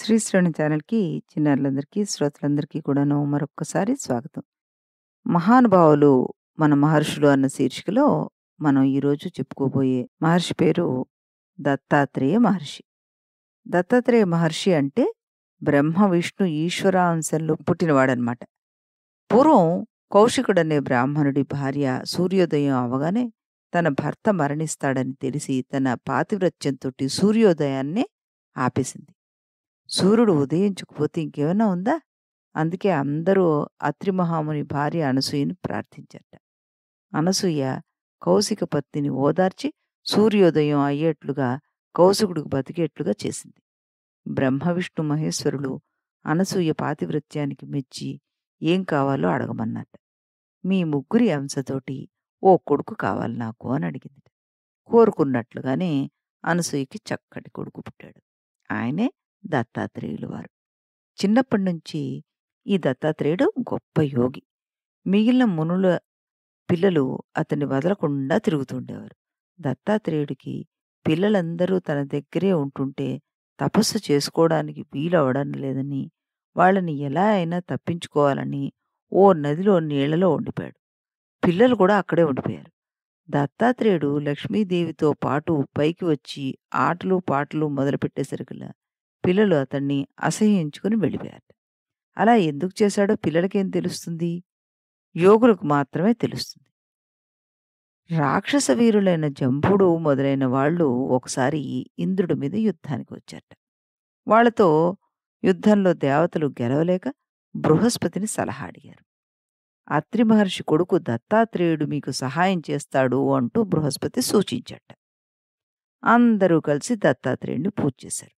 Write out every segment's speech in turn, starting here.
శ్రీశ్రేణి ఛానల్‌కి చిన్నారులందరికీ, శ్రోతలందరికీ కూడాను మరొక్కసారి స్వాగతం. మహానుభావులు మన మహర్షులు అన్న శీర్షికలో మనం ఈరోజు చెప్పుకోబోయే మహర్షి పేరు దత్తాత్రేయ మహర్షి. దత్తాత్రేయ మహర్షి అంటే బ్రహ్మ, విష్ణు, ఈశ్వర అంశంలో పుట్టినవాడనమాట. పూర్వం కౌశికుడనే బ్రాహ్మణుడి భార్య సూర్యోదయం అవ్వగానే తన భర్త మరణిస్తాడని తెలిసి తన పాతివ్రత్యంతోటి సూర్యోదయాన్నే ఆపేసింది. సూర్యుడు ఉదయించకపోతే ఇంకేమైనా ఉందా? అందుకే అందరూ అత్రి మహాముని భార్య అనసూయని ప్రార్థించారట. అనసూయ కౌశిక పత్నిని ఓదార్చి సూర్యోదయం అయ్యేట్లుగా కౌశికుడికి బతికేట్లుగా చేసింది. బ్రహ్మ, విష్ణు, మహేశ్వరులు అనసూయ పాతివ్రత్యానికి మెచ్చి ఏం కావాలో అడగమన్నట్ట. మీ ముగ్గురి అంశతోటి ఓ కొడుకు కావాలి నాకు అని అడిగింది. కోరుకున్నట్లుగానే అనసూయకి చక్కటి కొడుకు పుట్టాడు. ఆయనే దత్తాత్రేయులు వారు. చిన్నప్పటి నుంచి ఈ దత్తాత్రేయుడు గొప్ప యోగి. మిగిలిన మునుల పిల్లలు అతన్ని వదలకుండా తిరుగుతుండేవారు. దత్తాత్రేయుడికి పిల్లలందరూ తన దగ్గరే ఉంటుంటే తపస్సు చేసుకోవడానికి వీలవడం లేదని, వాళ్ళని ఎలా అయినా తప్పించుకోవాలని ఓ నదిలో నీళ్లలో ఉండిపోయాడు. పిల్లలు కూడా అక్కడే ఉండిపోయారు. దత్తాత్రేయుడు లక్ష్మీదేవితో పాటు పైకి వచ్చి ఆటలు పాటలు మొదలుపెట్టేసరికల్లా పిల్లలు అతన్ని అసహ్యించుకుని వెళ్ళిపోయారు. అలా ఎందుకు చేశాడో పిల్లలకేం తెలుస్తుంది? యోగులకు మాత్రమే తెలుస్తుంది. రాక్షస వీరులైన జంబుడు మొదలైన వాళ్ళు ఒకసారి ఇంద్రుడి మీద యుద్ధానికి వచ్చారట. వాళ్ళతో యుద్ధంలో దేవతలు గెలవలేక బృహస్పతిని సలహా అడిగారు. అత్రి మహర్షి కొడుకు దత్తాత్రేయుడు మీకు సహాయం చేస్తాడు అంటూ బృహస్పతి సూచించట. అందరూ కలిసి దత్తాత్రేయుడిని పూజ చేశారు.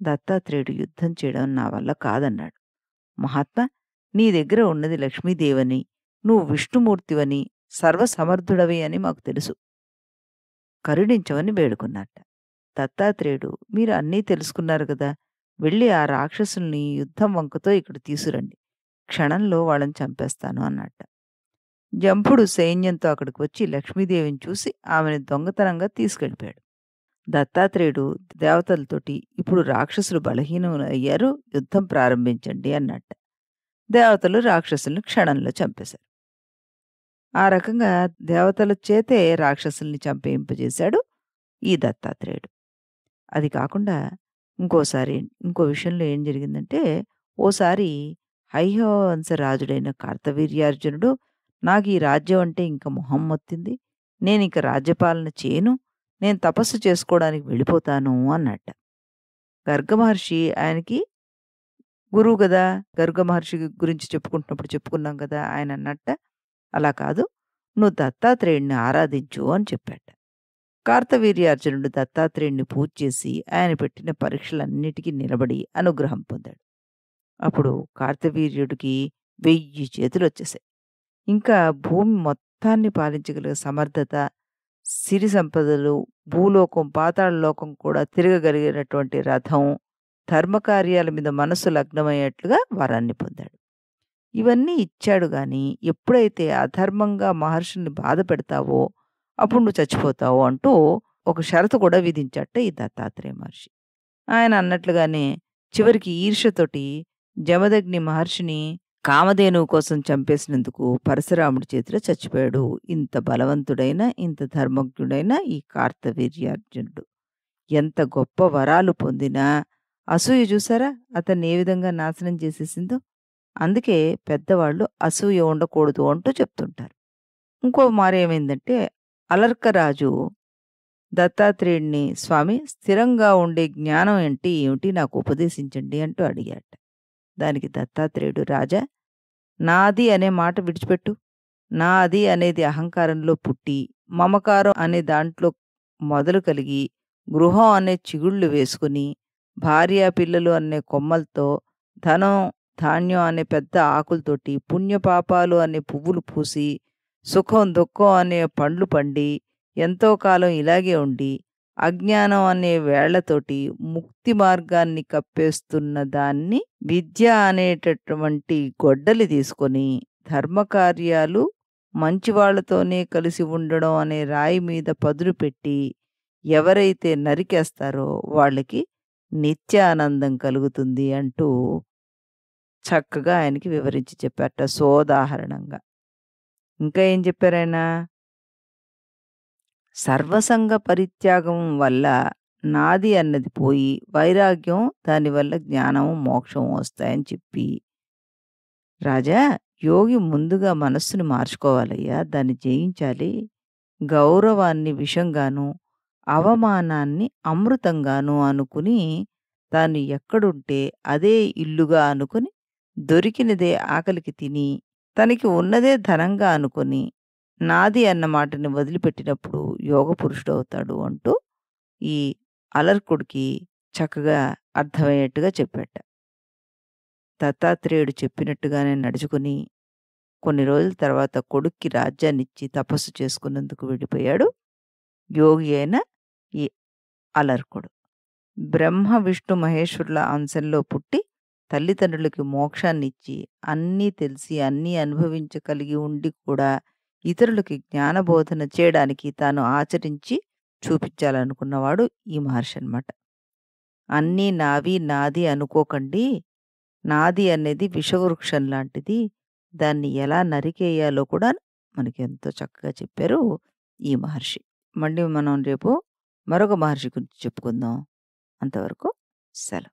దత్తాత్రేయుడు యుద్ధం చేయడం నా వల్ల కాదన్నాడు. మహాత్మా, నీ దగ్గర ఉన్నది లక్ష్మీదేవని, నువ్వు విష్ణుమూర్తివని, సర్వసమర్థుడవి అని మాకు తెలుసు. కరుణించమని వేడుకున్నట్ట. దత్తాత్రేయుడు, మీరు అన్నీ తెలుసుకున్నారు కదా, వెళ్ళి ఆ రాక్షసుల్ని యుద్ధం వంకతో ఇక్కడ తీసురండి. క్షణంలో వాళ్ళని చంపేస్తాను అన్నట్ట. జంపుడు సైన్యంతో అక్కడికి వచ్చి లక్ష్మీదేవిని చూసి ఆమెను దొంగతనంగా తీసుకెళ్ళిపోయాడు. దత్తాత్రేయుడు దేవతలతోటి ఇప్పుడు రాక్షసులు బలహీనం అయ్యారు, యుద్ధం ప్రారంభించండి అన్నట్ట. దేవతలు రాక్షసుల్ని క్షణంలో చంపేశారు. ఆ రకంగా దేవతల చేతే రాక్షసుల్ని చంపేయింపజేశాడు ఈ దత్తాత్రేయుడు. అది కాకుండా ఇంకోసారి ఇంకో విషయంలో ఏం జరిగిందంటే, ఓసారి హైహవంశ రాజుడైన కార్తవీర్యార్జునుడు నాకు ఈ రాజ్యం అంటే ఇంక మొహం మొత్తింది, నేనింక రాజ్యపాలన చేయను, నేను తపస్సు చేసుకోవడానికి వెళ్ళిపోతాను అన్నట్ట. గర్గ మహర్షి ఆయనకి గురువు గదా! గర్గ మహర్షి గురించి చెప్పుకుంటున్నప్పుడు చెప్పుకున్నాం గదా! ఆయన అన్నట్ట, అలా కాదు, నువ్వు దత్తాత్రేయుడిని ఆరాధించు అని చెప్పాట. కార్తవీర్యార్జునుడు దత్తాత్రేయుడిని పూజ చేసి ఆయన పెట్టిన పరీక్షలన్నిటికీ నిలబడి అనుగ్రహం పొందాడు. అప్పుడు కార్తవీర్యుడికి 1000 చేతులొచ్చేశాయి. ఇంకా భూమి మొత్తాన్ని పాలించగలిగే సమర్థత, సిరి సంపదలు, భూలోకం, పాతాళలోకం కూడా తిరగగలిగినటువంటి రథం, ధర్మకార్యాల మీద మనస్సు లగ్నమయ్యేట్లుగా వరాన్ని పొందాడు. ఇవన్నీ ఇచ్చాడు గాని, ఎప్పుడైతే అధర్మంగా మహర్షుల్ని బాధ పెడతావో, అప్పుడు నువ్వు చచ్చిపోతావు అంటూ ఒక షరతు కూడా విధించాట ఈ దత్తాత్రేయ మహర్షి. ఆయన అన్నట్లుగానే చివరికి ఈర్ష్యతోటి జమదగ్ని మహర్షిని కామధేనువు కోసం చంపేసినందుకు పరశురాముడి చేతిలో చచ్చిపోయాడు. ఇంత బలవంతుడైన, ఇంత ధర్మజ్ఞుడైన ఈ కార్తవీర్యార్జునుడు. ఎంత గొప్ప వరాలు పొందినా అసూయ చూసారా అతన్ని ఏ విధంగా నాశనం చేసేసిందో? అందుకే పెద్దవాళ్ళు అసూయ ఉండకూడదు అంటూ చెప్తుంటారు. ఇంకో మారేమైందంటే, అలర్కరాజు దత్తాత్రేయుడిని, స్వామి, స్థిరంగా ఉండే జ్ఞానం అంటే ఏమిటి, నాకు ఉపదేశించండి అంటూ అడిగాట. దానికి దత్తాత్రేయుడు, రాజా, నాది అనే మాట విడిచిపెట్టు. నాది అనేది అహంకారంలో పుట్టి, మమకారం అనే దాంట్లో మొదలు కలిగి, గృహం అనే చిగుళ్ళు వేసుకుని, భార్య పిల్లలు అనే కొమ్మలతో, ధనం ధాన్యం అనే పెద్ద ఆకులతోటి, పుణ్యపాపాలు అనే పువ్వులు పూసి, సుఖం దుఃఖం అనే పండ్లు పండి, ఎంతో కాలం ఇలాగే ఉండి, అజ్ఞానం అనే వేళ్లతోటి ముక్తి మార్గాన్ని కప్పేస్తున్న దాన్ని విద్య అనేటటువంటి గొడ్డలి తీసుకొని, ధర్మకార్యాలు మంచివాళ్లతోనే కలిసి ఉండడం అనే రాయి మీద పదును పెట్టి ఎవరైతే నరికేస్తారో వాళ్ళకి నిత్యానందం కలుగుతుంది అంటూ చక్కగా ఆయనకి వివరించి చెప్పారట సోదాహరణంగా. ఇంకా ఏం చెప్పారాయన? సర్వసంగ పరిత్యాగం వల్ల నాది అన్నది పోయి, వైరాగ్యం దానివల్ల జ్ఞానము, మోక్షము వస్తాయని చెప్పి, రాజా యోగి ముందుగా మనస్సుని మార్చుకోవాలయ్యా! దాన్ని జయించాలి. గౌరవాన్ని విషంగాను, అవమానాన్ని అమృతంగాను అనుకుని, తాను ఎక్కడుంటే అదే ఇల్లుగా అనుకుని, దొరికినదే ఆకలికి తిని, తనకి ఉన్నదే ధనంగా అనుకుని, నాది అన్న మాటని వదిలిపెట్టినప్పుడు యోగ పురుషుడవుతాడు అంటూ, ఈ అలర్కుడికి చక్కగా అర్థమయ్యేట్టుగా చెప్పాట. దత్తాత్రేయుడు చెప్పినట్టుగానే నడుచుకుని, కొన్ని రోజుల తర్వాత కొడుక్కి రాజ్యాన్నిచ్చి తపస్సు చేసుకున్నందుకు వెళ్ళిపోయాడు యోగి అయిన ఈ అలర్కుడు. బ్రహ్మ, విష్ణు, మహేశ్వరుల అంశంలో పుట్టి, తల్లిదండ్రులకి మోక్షాన్నిచ్చి, అన్నీ తెలిసి, అన్నీ అనుభవించగలిగి ఉండి కూడా, ఇతరులకి జ్ఞానబోధన చేయడానికి తాను ఆచరించి చూపించాలనుకున్నవాడు ఈ మహర్షి అనమాట. అన్నీ నావి, నాది అనుకోకండి. నాది అనేది విషవృక్షం లాంటిది. దాన్ని ఎలా నరికేయాలో కూడా మనకెంతో చక్కగా చెప్పారు ఈ మహర్షి. మళ్ళీ మనం రేపు మరొక మహర్షి గురించి చెప్పుకుందాం. అంతవరకు సెలవు.